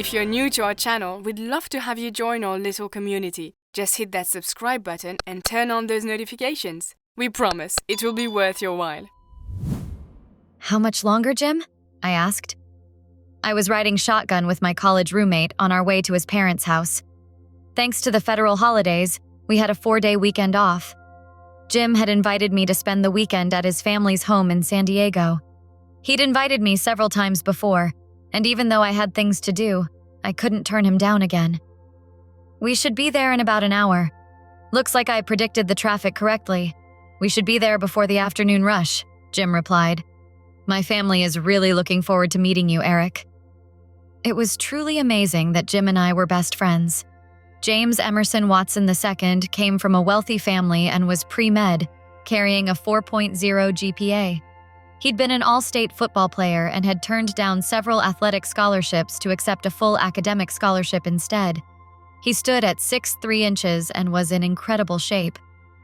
If you're new to our channel, we'd love to have you join our little community. Just hit that subscribe button and turn on those notifications. We promise it will be worth your while. How much longer, Jim? I asked. I was riding shotgun with my college roommate on our way to his parents' house. Thanks to the federal holidays, we had a 4-day weekend off. Jim had invited me to spend the weekend at his family's home in San Diego. He'd invited me several times before, and even though I had things to do, I couldn't turn him down again. We should be there in about an hour. Looks like I predicted the traffic correctly. We should be there before the afternoon rush, Jim replied. My family is really looking forward to meeting you, Eric. It was truly amazing that Jim and I were best friends. James Emerson Watson II came from a wealthy family and was pre-med, carrying a 4.0 GPA. He'd been an all-state football player and had turned down several athletic scholarships to accept a full academic scholarship instead. He stood at 6'3" inches and was in incredible shape.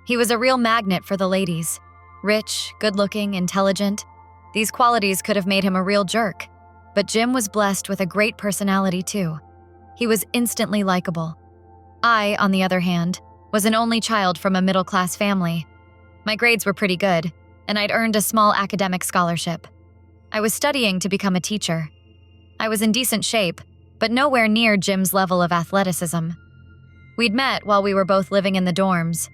He was a real magnet for the ladies. Rich, good-looking, intelligent. These qualities could have made him a real jerk. But Jim was blessed with a great personality too. He was instantly likable. I, on the other hand, was an only child from a middle-class family. My grades were pretty good, and I'd earned a small academic scholarship. I was studying to become a teacher. I was in decent shape, but nowhere near Jim's level of athleticism. We'd met while we were both living in the dorms.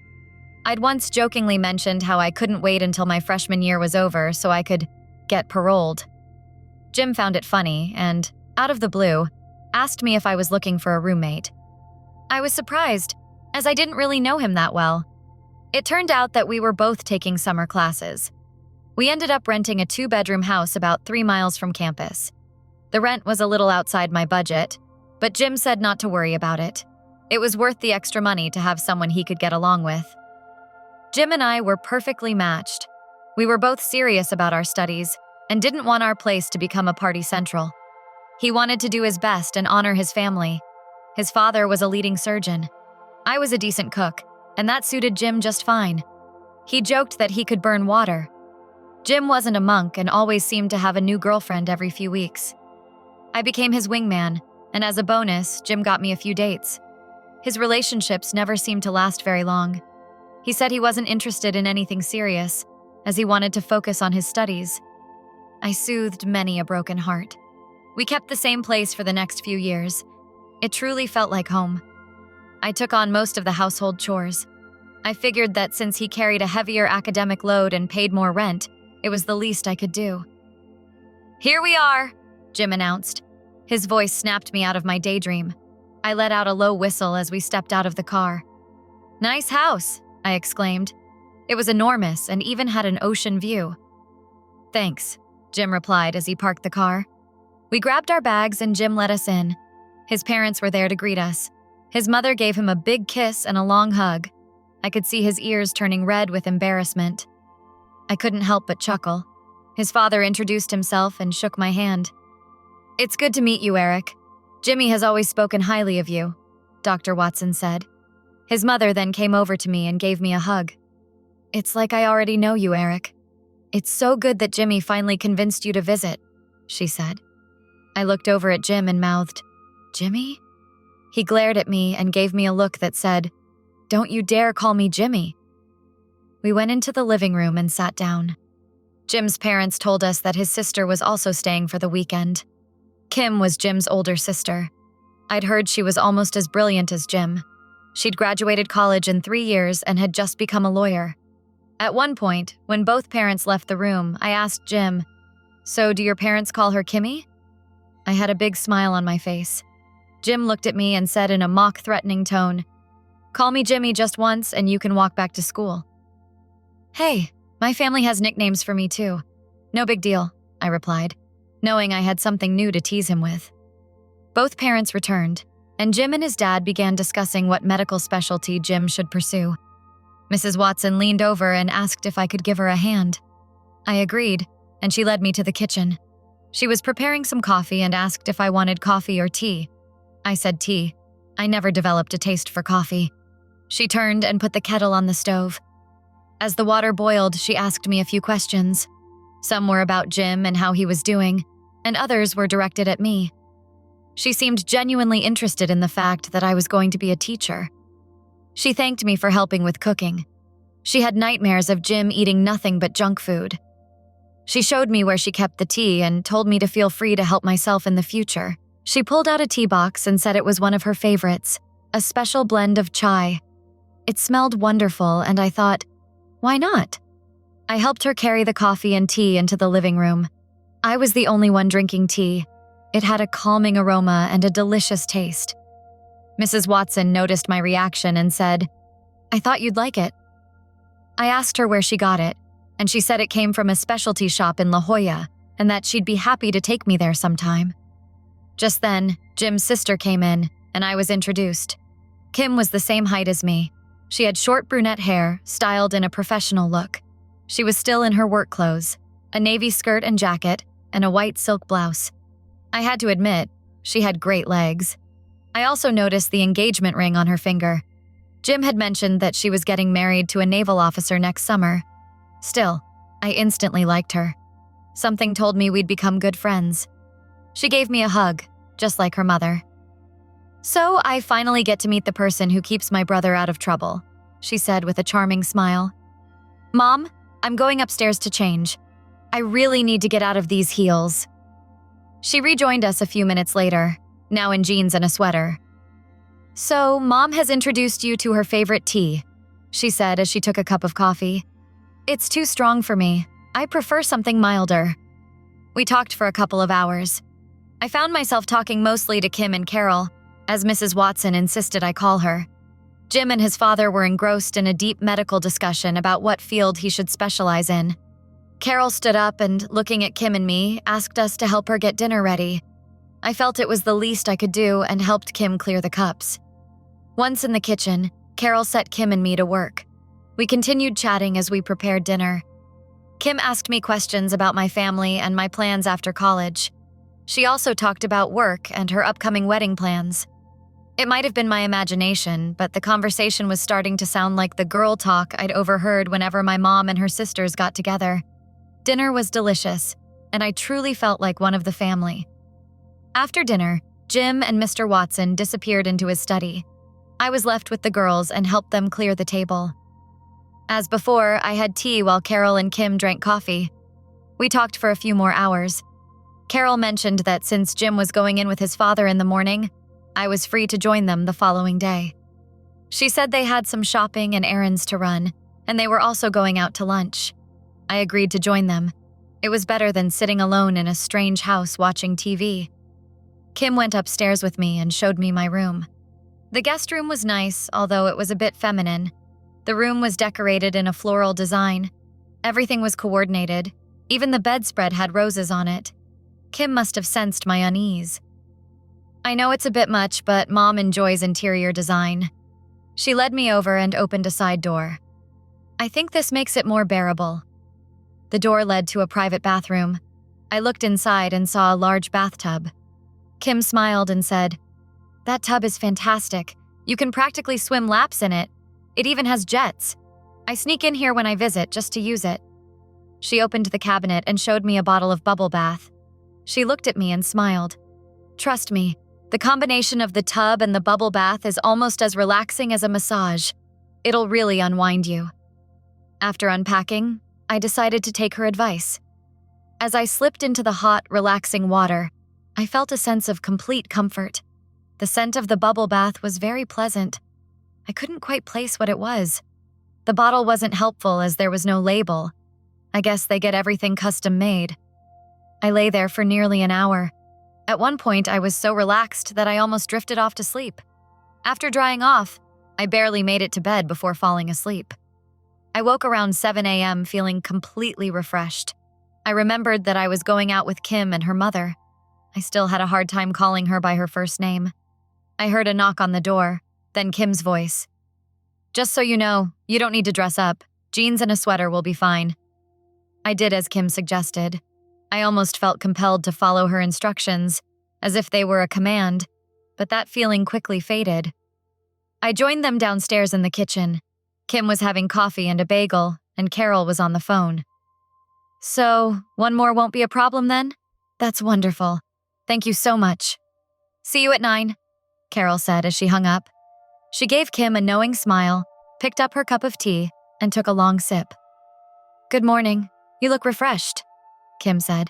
I'd once jokingly mentioned how I couldn't wait until my freshman year was over so I could get paroled. Jim found it funny and, out of the blue, asked me if I was looking for a roommate. I was surprised, as I didn't really know him that well. It turned out that we were both taking summer classes. We ended up renting a 2-bedroom house about 3 miles from campus. The rent was a little outside my budget, but Jim said not to worry about it. It was worth the extra money to have someone he could get along with. Jim and I were perfectly matched. We were both serious about our studies and didn't want our place to become a party central. He wanted to do his best and honor his family. His father was a leading surgeon. I was a decent cook, and that suited Jim just fine. He joked that he could burn water. Jim wasn't a monk and always seemed to have a new girlfriend every few weeks. I became his wingman, and as a bonus, Jim got me a few dates. His relationships never seemed to last very long. He said he wasn't interested in anything serious, as he wanted to focus on his studies. I soothed many a broken heart. We kept the same place for the next few years. It truly felt like home. I took on most of the household chores. I figured that since he carried a heavier academic load and paid more rent, it was the least I could do. "Here we are," Jim announced. His voice snapped me out of my daydream. I let out a low whistle as we stepped out of the car. "Nice house," I exclaimed. It was enormous and even had an ocean view. "Thanks," Jim replied as he parked the car. We grabbed our bags and Jim let us in. His parents were there to greet us. His mother gave him a big kiss and a long hug. I could see his ears turning red with embarrassment. I couldn't help but chuckle. His father introduced himself and shook my hand. "It's good to meet you, Eric. Jimmy has always spoken highly of you," Dr. Watson said. His mother then came over to me and gave me a hug. "It's like I already know you, Eric. It's so good that Jimmy finally convinced you to visit," she said. I looked over at Jim and mouthed, "Jimmy?" He glared at me and gave me a look that said, "Don't you dare call me Jimmy." We went into the living room and sat down. Jim's parents told us that his sister was also staying for the weekend. Kim was Jim's older sister. I'd heard she was almost as brilliant as Jim. She'd graduated college in 3 years and had just become a lawyer. At one point, when both parents left the room, I asked Jim, "So do your parents call her Kimmy?" I had a big smile on my face. Jim looked at me and said in a mock-threatening tone, "Call me Jimmy just once and you can walk back to school." "Hey, my family has nicknames for me too. No big deal," I replied, knowing I had something new to tease him with. Both parents returned, and Jim and his dad began discussing what medical specialty Jim should pursue. Mrs. Watson leaned over and asked if I could give her a hand. I agreed, and she led me to the kitchen. She was preparing some coffee and asked if I wanted coffee or tea. I said tea. I never developed a taste for coffee. She turned and put the kettle on the stove. As the water boiled, she asked me a few questions. Some were about Jim and how he was doing, and others were directed at me. She seemed genuinely interested in the fact that I was going to be a teacher. She thanked me for helping with cooking. She had nightmares of Jim eating nothing but junk food. She showed me where she kept the tea and told me to feel free to help myself in the future. She pulled out a tea box and said it was one of her favorites, a special blend of chai. It smelled wonderful, and I thought, why not? I helped her carry the coffee and tea into the living room. I was the only one drinking tea. It had a calming aroma and a delicious taste. Mrs. Watson noticed my reaction and said, "I thought you'd like it." I asked her where she got it, and she said it came from a specialty shop in La Jolla and that she'd be happy to take me there sometime. Just then, Jim's sister came in, and I was introduced. Kim was the same height as me. She had short brunette hair, styled in a professional look. She was still in her work clothes, a navy skirt and jacket, and a white silk blouse. I had to admit, she had great legs. I also noticed the engagement ring on her finger. Jim had mentioned that she was getting married to a naval officer next summer. Still, I instantly liked her. Something told me we'd become good friends. She gave me a hug, just like her mother. "So I finally get to meet the person who keeps my brother out of trouble," she said with a charming smile. "Mom, I'm going upstairs to change. I really need to get out of these heels." She rejoined us a few minutes later, now in jeans and a sweater. "So, Mom has introduced you to her favorite tea," she said as she took a cup of coffee. "It's too strong for me. I prefer something milder." We talked for a couple of hours. I found myself talking mostly to Kim and Carol, as Mrs. Watson insisted I call her. Jim and his father were engrossed in a deep medical discussion about what field he should specialize in. Carol stood up and, looking at Kim and me, asked us to help her get dinner ready. I felt it was the least I could do and helped Kim clear the cups. Once in the kitchen, Carol set Kim and me to work. We continued chatting as we prepared dinner. Kim asked me questions about my family and my plans after college. She also talked about work and her upcoming wedding plans. It might have been my imagination, but the conversation was starting to sound like the girl talk I'd overheard whenever my mom and her sisters got together. Dinner was delicious, and I truly felt like one of the family. After dinner, Jim and Mr. Watson disappeared into his study. I was left with the girls and helped them clear the table. As before, I had tea while Carol and Kim drank coffee. We talked for a few more hours. Carol mentioned that since Jim was going in with his father in the morning, I was free to join them the following day. She said they had some shopping and errands to run, and they were also going out to lunch. I agreed to join them. It was better than sitting alone in a strange house watching TV. Kim went upstairs with me and showed me my room. The guest room was nice, although it was a bit feminine. The room was decorated in a floral design. Everything was coordinated. Even the bedspread had roses on it. Kim must have sensed my unease. I know it's a bit much, but Mom enjoys interior design. She led me over and opened a side door. "I think this makes it more bearable." The door led to a private bathroom. I looked inside and saw a large bathtub. Kim smiled and said, "That tub is fantastic. You can practically swim laps in it. It even has jets. I sneak in here when I visit just to use it." She opened the cabinet and showed me a bottle of bubble bath. She looked at me and smiled. "Trust me, the combination of the tub and the bubble bath is almost as relaxing as a massage. It'll really unwind you." After unpacking, I decided to take her advice. As I slipped into the hot, relaxing water, I felt a sense of complete comfort. The scent of the bubble bath was very pleasant. I couldn't quite place what it was. The bottle wasn't helpful as there was no label. I guess they get everything custom made. I lay there for nearly an hour. At one point, I was so relaxed that I almost drifted off to sleep. After drying off, I barely made it to bed before falling asleep. I woke around 7 a.m. feeling completely refreshed. I remembered that I was going out with Kim and her mother. I still had a hard time calling her by her first name. I heard a knock on the door, then Kim's voice. "Just so you know, you don't need to dress up. Jeans and a sweater will be fine." I did as Kim suggested. I almost felt compelled to follow her instructions, as if they were a command, but that feeling quickly faded. I joined them downstairs in the kitchen. Kim was having coffee and a bagel, and Carol was on the phone. "So, one more won't be a problem then? That's wonderful. Thank you so much." See you at 9, Carol said as she hung up. She gave Kim a knowing smile, picked up her cup of tea, and took a long sip. Good morning. You look refreshed, Kim said.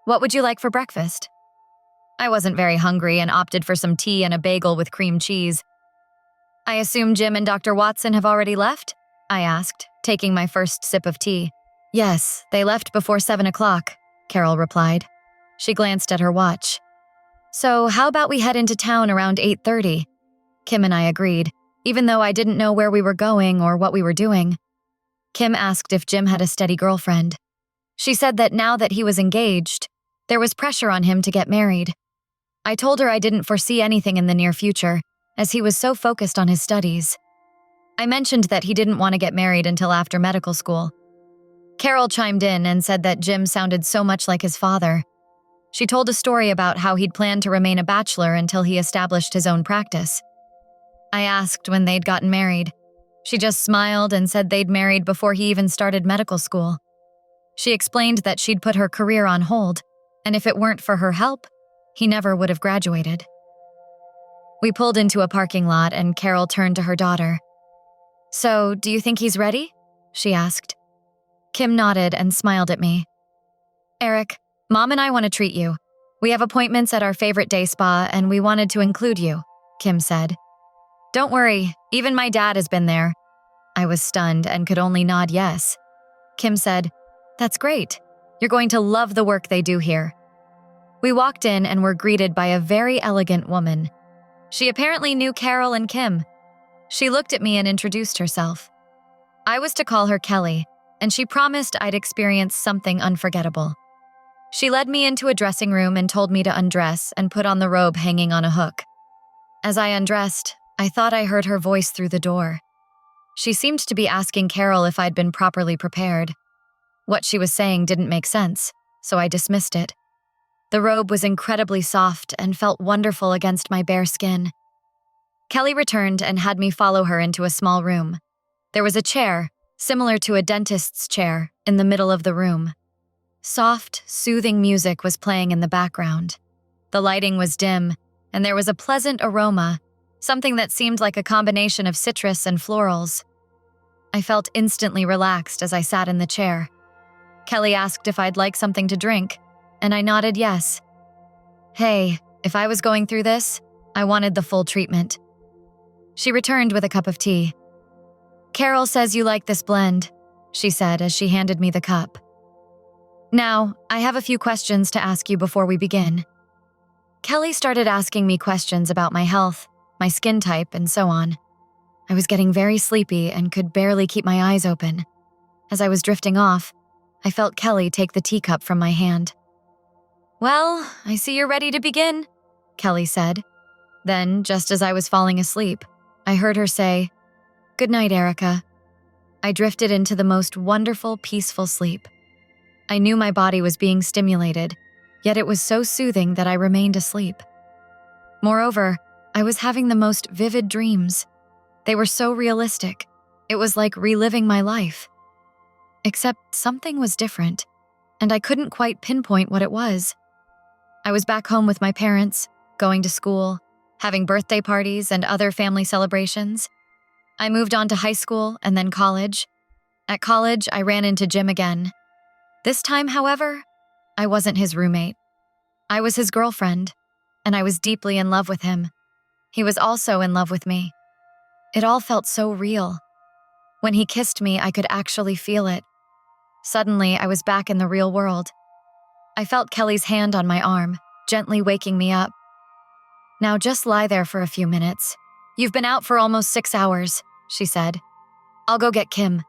What would you like for breakfast? I wasn't very hungry and opted for some tea and a bagel with cream cheese. I assume Jim and Dr. Watson have already left? I asked, taking my first sip of tea. Yes, they left before 7 o'clock, Carol replied. She glanced at her watch. So how about we head into town around 8:30? Kim and I agreed, even though I didn't know where we were going or what we were doing. Kim asked if Jim had a steady girlfriend. She said that now that he was engaged, there was pressure on him to get married. I told her I didn't foresee anything in the near future, as he was so focused on his studies. I mentioned that he didn't want to get married until after medical school. Carol chimed in and said that Jim sounded so much like his father. She told a story about how he'd planned to remain a bachelor until he established his own practice. I asked when they'd gotten married. She just smiled and said they'd married before he even started medical school. She explained that she'd put her career on hold, and if it weren't for her help, he never would have graduated. We pulled into a parking lot and Carol turned to her daughter. So, do you think he's ready? She asked. Kim nodded and smiled at me. Eric, Mom and I want to treat you. We have appointments at our favorite day spa and we wanted to include you, Kim said. Don't worry, even my dad has been there. I was stunned and could only nod yes. Kim said, That's great. You're going to love the work they do here. We walked in and were greeted by a very elegant woman. She apparently knew Carol and Kim. She looked at me and introduced herself. I was to call her Kelly, and she promised I'd experience something unforgettable. She led me into a dressing room and told me to undress and put on the robe hanging on a hook. As I undressed, I thought I heard her voice through the door. She seemed to be asking Carol if I'd been properly prepared. What she was saying didn't make sense, so I dismissed it. The robe was incredibly soft and felt wonderful against my bare skin. Kelly returned and had me follow her into a small room. There was a chair, similar to a dentist's chair, in the middle of the room. Soft, soothing music was playing in the background. The lighting was dim, and there was a pleasant aroma, something that seemed like a combination of citrus and florals. I felt instantly relaxed as I sat in the chair. Kelly asked if I'd like something to drink, and I nodded yes. Hey, if I was going through this, I wanted the full treatment. She returned with a cup of tea. Carol says you like this blend, she said as she handed me the cup. Now, I have a few questions to ask you before we begin. Kelly started asking me questions about my health, my skin type, and so on. I was getting very sleepy and could barely keep my eyes open. As I was drifting off, I felt Kelly take the teacup from my hand. Well, I see you're ready to begin, Kelly said. Then, just as I was falling asleep, I heard her say, Good night, Erica. I drifted into the most wonderful, peaceful sleep. I knew my body was being stimulated, yet it was so soothing that I remained asleep. Moreover, I was having the most vivid dreams. They were so realistic. It was like reliving my life. Except something was different, and I couldn't quite pinpoint what it was. I was back home with my parents, going to school, having birthday parties and other family celebrations. I moved on to high school and then college. At college, I ran into Jim again. This time, however, I wasn't his roommate. I was his girlfriend, and I was deeply in love with him. He was also in love with me. It all felt so real. When he kissed me, I could actually feel it. Suddenly, I was back in the real world. I felt Kelly's hand on my arm, gently waking me up. Now just lie there for a few minutes. You've been out for almost 6 hours, she said. I'll go get Kim.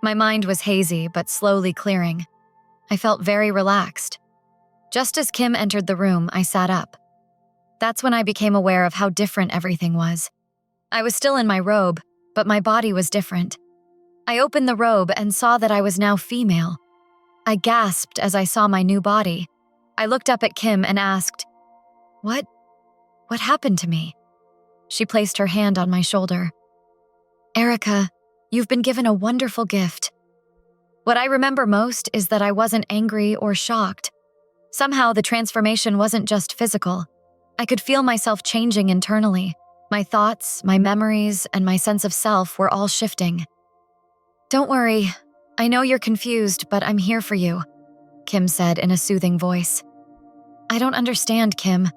My mind was hazy, but slowly clearing. I felt very relaxed. Just as Kim entered the room, I sat up. That's when I became aware of how different everything was. I was still in my robe, but my body was different. I opened the robe and saw that I was now female. I gasped as I saw my new body. I looked up at Kim and asked, What happened to me? She placed her hand on my shoulder. Erica, you've been given a wonderful gift. What I remember most is that I wasn't angry or shocked. Somehow the transformation wasn't just physical. I could feel myself changing internally. My thoughts, my memories, and my sense of self were all shifting. "Don't worry. I know you're confused, but I'm here for you," Kim said in a soothing voice. "I don't understand, Kim.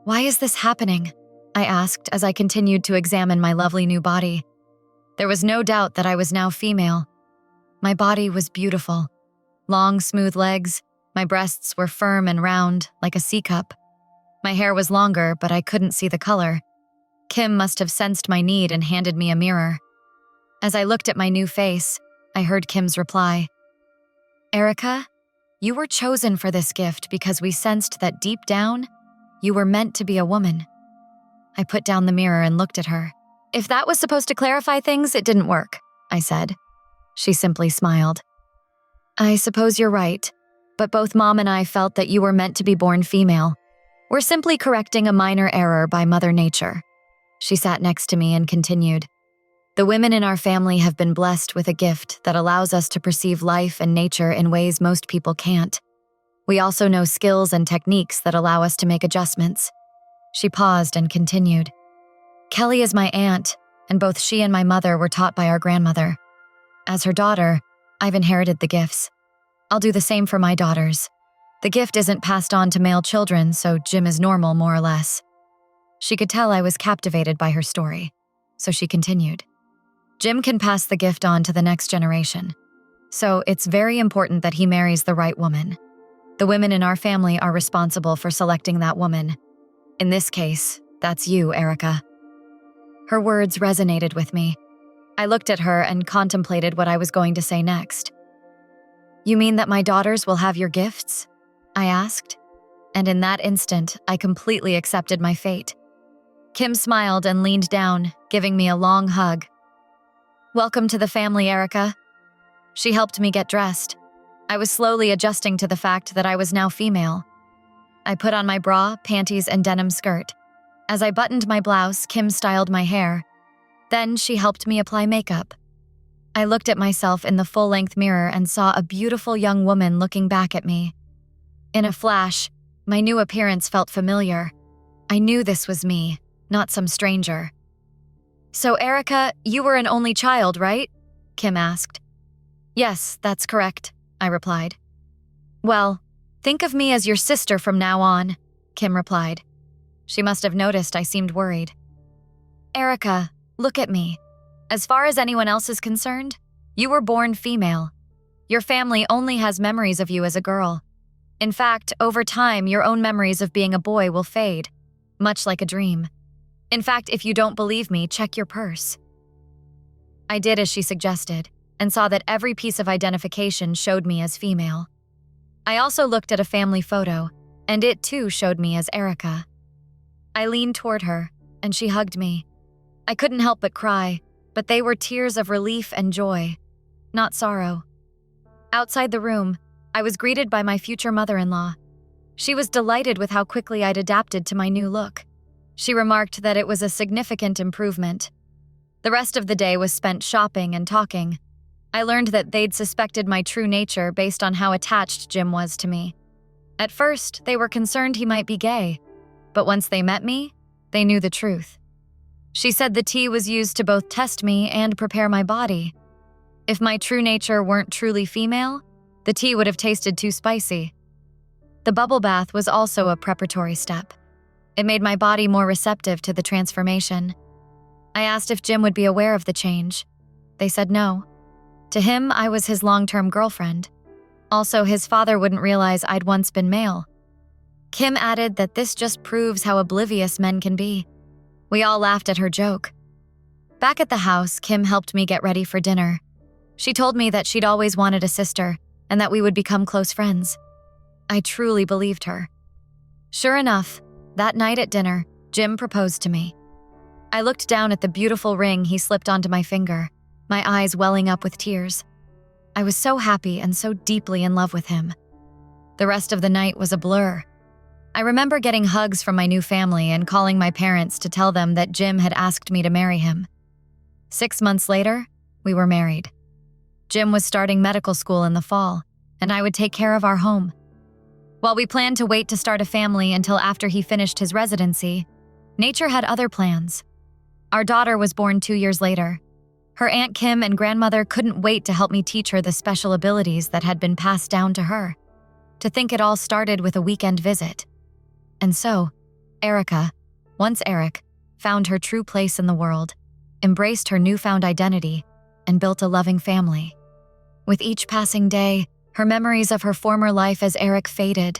Why is this happening?" I asked as I continued to examine my lovely new body. There was no doubt that I was now female. My body was beautiful. Long, smooth legs, my breasts were firm and round, like a C cup. My hair was longer, but I couldn't see the color. Kim must have sensed my need and handed me a mirror. As I looked at my new face, I heard Kim's reply. "Erica, you were chosen for this gift because we sensed that deep down, you were meant to be a woman." I put down the mirror and looked at her. "If that was supposed to clarify things, it didn't work," I said. She simply smiled. "I suppose you're right, but both Mom and I felt that you were meant to be born female. We're simply correcting a minor error by Mother Nature." She sat next to me and continued. "The women in our family have been blessed with a gift that allows us to perceive life and nature in ways most people can't. We also know skills and techniques that allow us to make adjustments." She paused and continued. "Kelly is my aunt, and both she and my mother were taught by our grandmother. As her daughter, I've inherited the gifts. I'll do the same for my daughters. The gift isn't passed on to male children, so Jim is normal, more or less." She could tell I was captivated by her story, so she continued. "Jim can pass the gift on to the next generation, so it's very important that he marries the right woman. The women in our family are responsible for selecting that woman. In this case, that's you, Erica." Her words resonated with me. I looked at her and contemplated what I was going to say next. "You mean that my daughters will have your gifts?" I asked. And in that instant, I completely accepted my fate. Kim smiled and leaned down, giving me a long hug. "Welcome to the family, Erica." She helped me get dressed. I was slowly adjusting to the fact that I was now female. I put on my bra, panties, and denim skirt. As I buttoned my blouse, Kim styled my hair. Then she helped me apply makeup. I looked at myself in the full-length mirror and saw a beautiful young woman looking back at me. In a flash, my new appearance felt familiar. I knew this was me, not some stranger. "So, Erica, you were an only child, right?" Kim asked. "Yes, that's correct," I replied. "Well, think of me as your sister from now on," Kim replied. She must have noticed I seemed worried. "Erica, look at me. As far as anyone else is concerned, you were born female. Your family only has memories of you as a girl. In fact, over time, your own memories of being a boy will fade, much like a dream. In fact, if you don't believe me, check your purse." I did as she suggested, and saw that every piece of identification showed me as female. I also looked at a family photo, and it too showed me as Erica. I leaned toward her, and she hugged me. I couldn't help but cry, but they were tears of relief and joy, not sorrow. Outside the room, I was greeted by my future mother-in-law. She was delighted with how quickly I'd adapted to my new look. She remarked that it was a significant improvement. The rest of the day was spent shopping and talking. I learned that they'd suspected my true nature based on how attached Jim was to me. At first, they were concerned he might be gay, but once they met me, they knew the truth. She said the tea was used to both test me and prepare my body. If my true nature weren't truly female, the tea would have tasted too spicy. The bubble bath was also a preparatory step. It made my body more receptive to the transformation. I asked if Jim would be aware of the change. They said no. To him, I was his long-term girlfriend. Also, his father wouldn't realize I'd once been male. Kim added that this just proves how oblivious men can be. We all laughed at her joke. Back at the house, Kim helped me get ready for dinner. She told me that she'd always wanted a sister and that we would become close friends. I truly believed her. Sure enough, that night at dinner, Jim proposed to me. I looked down at the beautiful ring he slipped onto my finger, my eyes welling up with tears. I was so happy and so deeply in love with him. The rest of the night was a blur. I remember getting hugs from my new family and calling my parents to tell them that Jim had asked me to marry him. 6 months later, we were married. Jim was starting medical school in the fall, and I would take care of our home. While we planned to wait to start a family until after he finished his residency, nature had other plans. Our daughter was born 2 years later. Her Aunt Kim and grandmother couldn't wait to help me teach her the special abilities that had been passed down to her. To think it all started with a weekend visit. And so, Erica, once Eric, found her true place in the world, embraced her newfound identity, and built a loving family. With each passing day, her memories of her former life as Eric faded,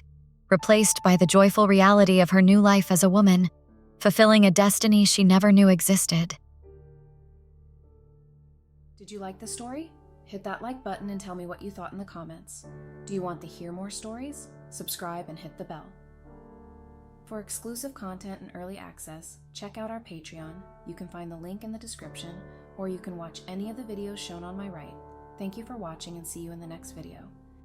replaced by the joyful reality of her new life as a woman, fulfilling a destiny she never knew existed. Did you like the story? Hit that like button and tell me what you thought in the comments. Do you want to hear more stories? Subscribe and hit the bell. For exclusive content and early access, check out our Patreon. You can find the link in the description, or you can watch any of the videos shown on my right. Thank you for watching and see you in the next video.